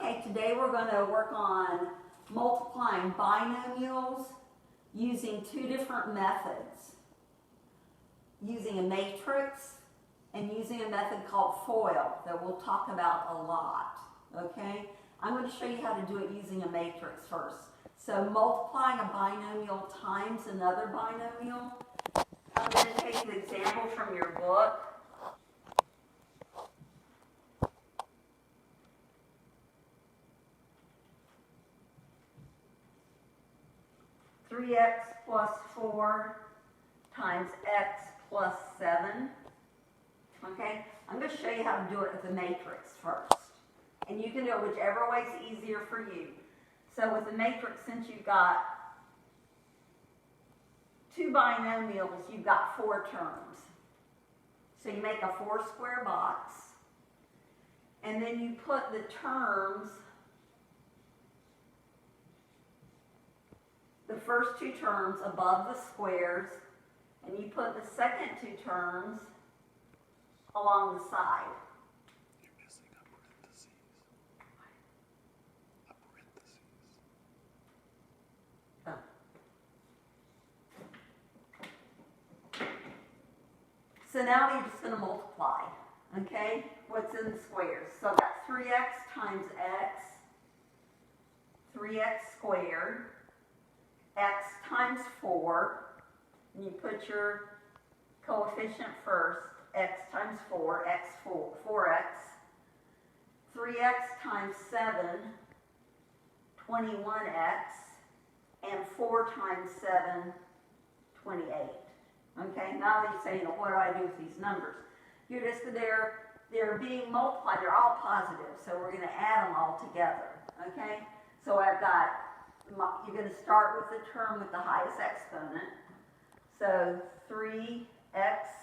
Okay, today we're going to work on multiplying binomials using two different methods. Using a matrix and using a method called FOIL that we'll talk about a lot. Okay, I'm going to show you how to do it using a matrix first. So multiplying a binomial times another binomial. I'm going to take an example from your book. (3x plus 4 times x plus 7). Okay, I'm going to show you how to do it with the matrix first. And you can do it whichever way is easier for you. So with the matrix, since you've got two binomials, you've got 4 terms. So you make a 4-square box, and then you put the terms, the first 2 terms above the squares, and you put the second 2 terms along the side. You're missing a parentheses. A parentheses. Oh. So now you're just going to multiply, okay? What's in the squares? So I've got 3x times x, 3x squared, x times 4, and you put your coefficient first, x times 4, 4x, 3x times 7, 21x, and 4 times 7, 28. Okay, now that you're saying, what do I do with these numbers? You're just, they're being multiplied, they're all positive, so we're going to add them all together. Okay, so I've got, you're going to start with the term with the highest exponent. So 3x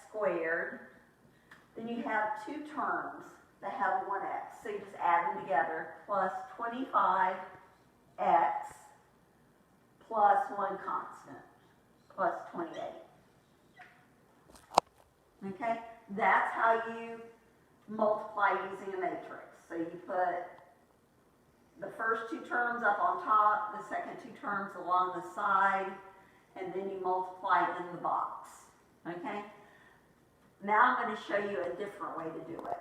squared. Then you have 2 terms that have 1x. So you just add them together. Plus 25x plus 1 constant. Plus 28. Okay? That's how you multiply using a matrix. So you put the first 2 terms up on top, the second 2 terms along the side, and then you multiply in the box. Okay? Now I'm going to show you a different way to do it.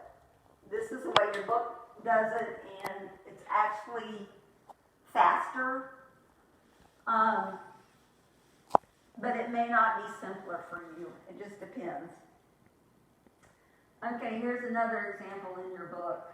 This is the way your book does it, and it's actually faster, but it may not be simpler for you. It just depends. Okay, here's another example in your book.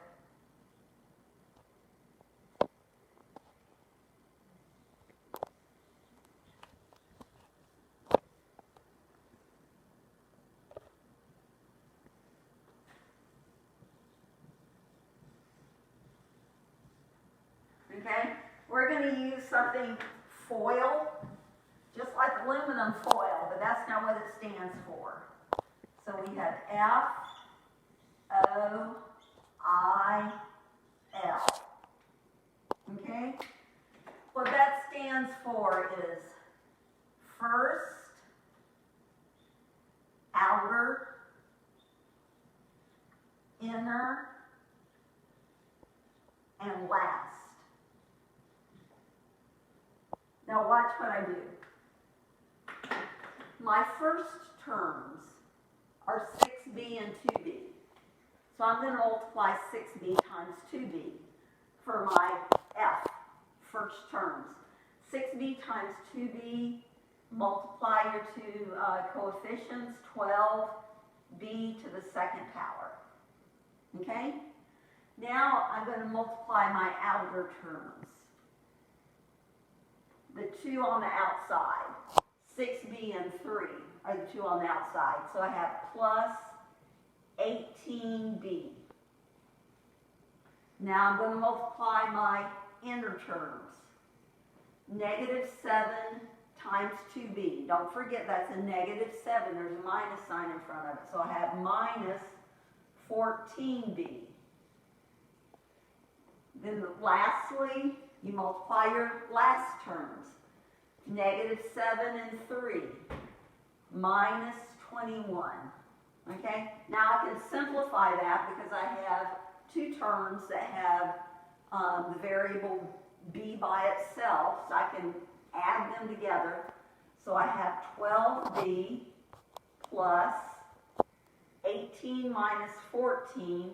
Okay, we're going to use something foil, just like aluminum foil, but that's not what it stands for. So we have FOIL. Okay, what that stands for is first, outer, inner, and last. Now watch what I do. My first terms are 6b and 2b. So I'm going to multiply 6b times 2b for my f, first terms. 6b times 2b, multiply your 2 coefficients, 12b to the second power. Okay? Now I'm going to multiply my outer terms. The 2 on the outside, 6b and 3 are the 2 on the outside. So I have plus 18b. Now I'm going to multiply my inner terms. Negative 7 times 2b. Don't forget that's a negative 7. There's a minus sign in front of it. So I have minus 14b. Then lastly, you multiply your last terms. Negative 7 and 3, minus 21. Okay? Now I can simplify that because I have 2 terms that have the variable b by itself, so I can add them together. So I have 12b plus 18 minus 14,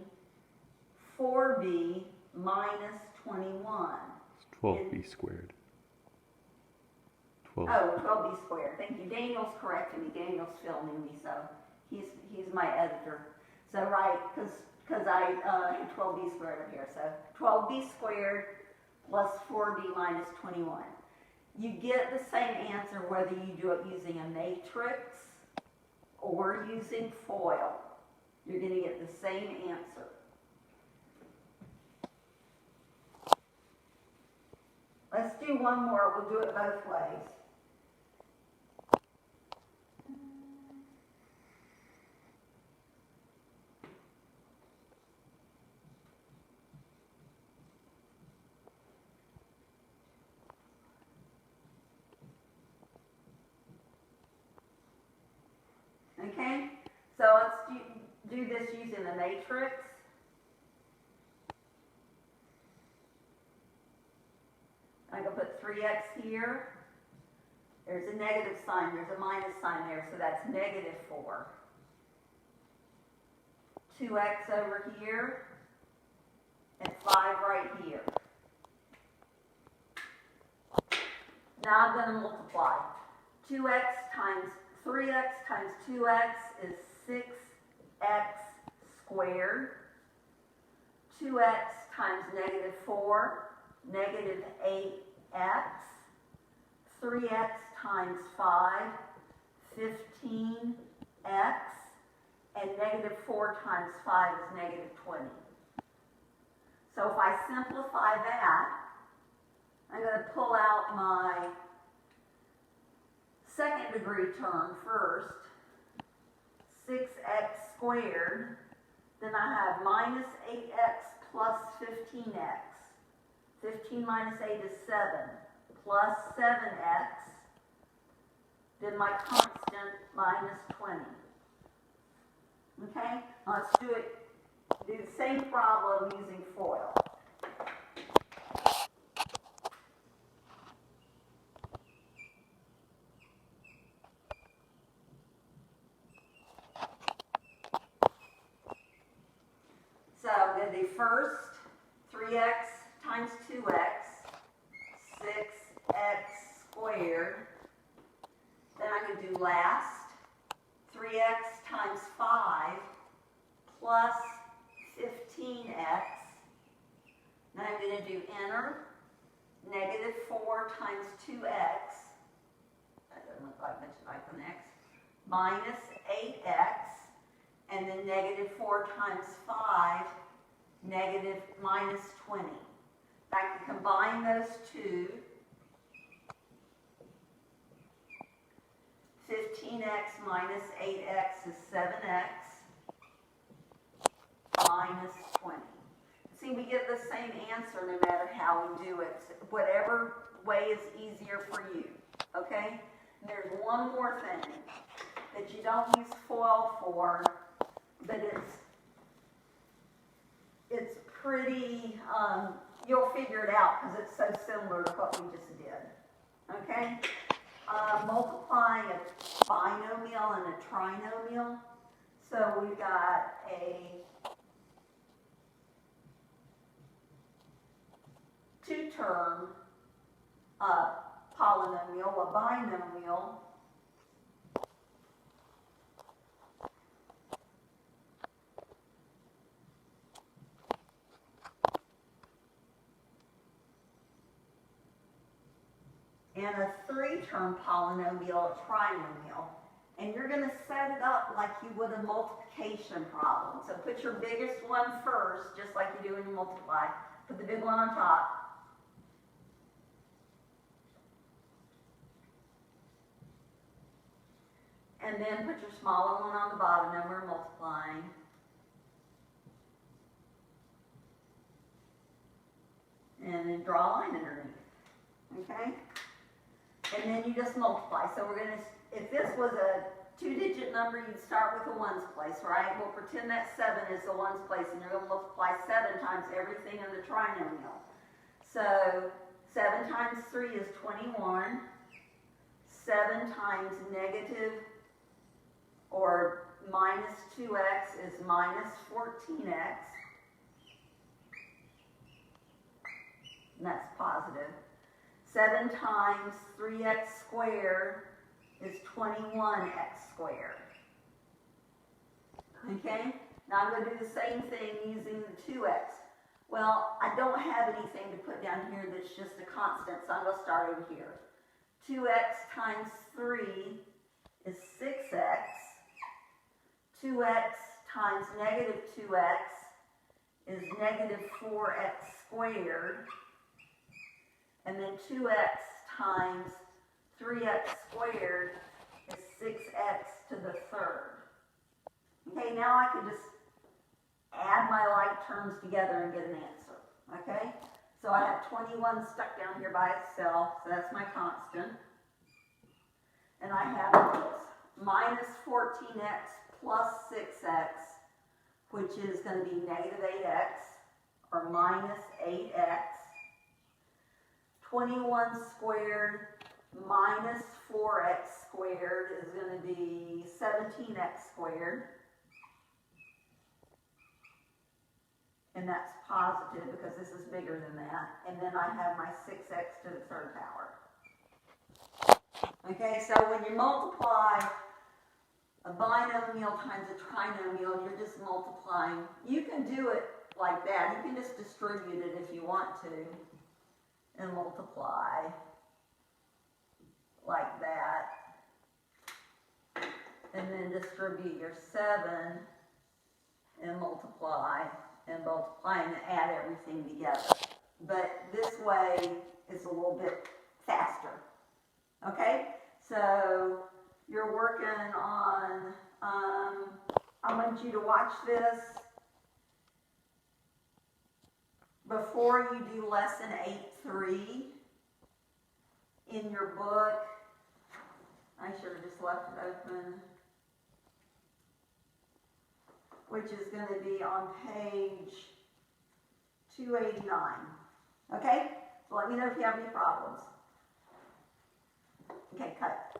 4b minus 21. It's 12b squared. 12. Oh, 12b squared. Thank you. Daniel's correcting me. Daniel's filming me, so he's my editor. So right, because I had 12b squared up here. So 12b squared plus 4b minus 21. You get the same answer whether you do it using a matrix or using FOIL. You're going to get the same answer. Let's do one more. We'll do it both ways. Okay, so let's do this using the matrix. I'm going to put 3x here. There's a negative sign, there's a minus sign there, so that's negative 4. 2x over here, and 5 right here. Now I'm going to multiply. 3x times 2x is 6x squared. 2x times negative 4, negative 8x. 3x times 5, 15x. And negative 4 times 5 is negative 20. So if I simplify that, I'm going to pull out my second degree term first, 6x squared, then I have minus 8x plus 15x. 15 minus 8 is 7, plus 7x, then my constant minus 20. Okay, let's do the same problem using FOIL. So I'm going to do first 3x times 2x, 6x squared. Then I'm going to do last 3x times 5 plus 15x. Then I'm going to do inner, negative 4 times 2x. That doesn't look like much like the next. Minus 8x. And then negative 4 times 5, negative minus 20. I can combine those two. 15x minus 8x is 7x minus 20. See, we get the same answer no matter how we do it. Whatever way is easier for you, okay? And there's one more thing that you don't use FOIL for, but it's pretty, you'll figure it out because it's so similar to what we just did, okay? Multiplying a binomial and a trinomial. So we've got a two-term polynomial, a binomial, and a three-term polynomial, a trinomial. And you're going to set it up like you would a multiplication problem. So put your biggest one first, just like you do when you multiply. Put the big one on top. And then put your smaller one on the bottom, and we're multiplying. And then draw a line underneath. Okay? And then you just multiply. So we're going to, if this was two-digit number, you'd start with the ones place, right? We'll pretend that 7 is the ones place, and you're going to multiply 7 times everything in the trinomial. So 7 times 3 is 21. 7 times negative or minus 2x is minus 14x. And that's positive. 7 times 3x squared is 21x squared. Okay? Now I'm going to do the same thing using the 2x. Well, I don't have anything to put down here that's just a constant, so I'm going to start over here. 2x times 3 is 6x. 2x times negative 2x is negative 4x squared. And then 2x times 3x squared is 6x to the third. Okay, now I can just add my like terms together and get an answer. Okay, so I have 21 stuck down here by itself, so that's my constant. And I have minus 14x plus 6x, which is going to be negative 8x, or minus 8x. 21 squared minus 4x squared is going to be 17x squared. And that's positive because this is bigger than that. And then I have my 6x to the third power. Okay, so when you multiply a binomial times a trinomial, you're just multiplying. You can do it like that. You can just distribute it if you want to and multiply like that. And then distribute your 7 and multiply and add everything together. But this way is a little bit faster. Okay? So you're working on, I want you to watch this before you do lesson 8.3 in your book. I should have just left it open. Which is going to be on page 289. Okay? So let me know if you have any problems. Okay, cut.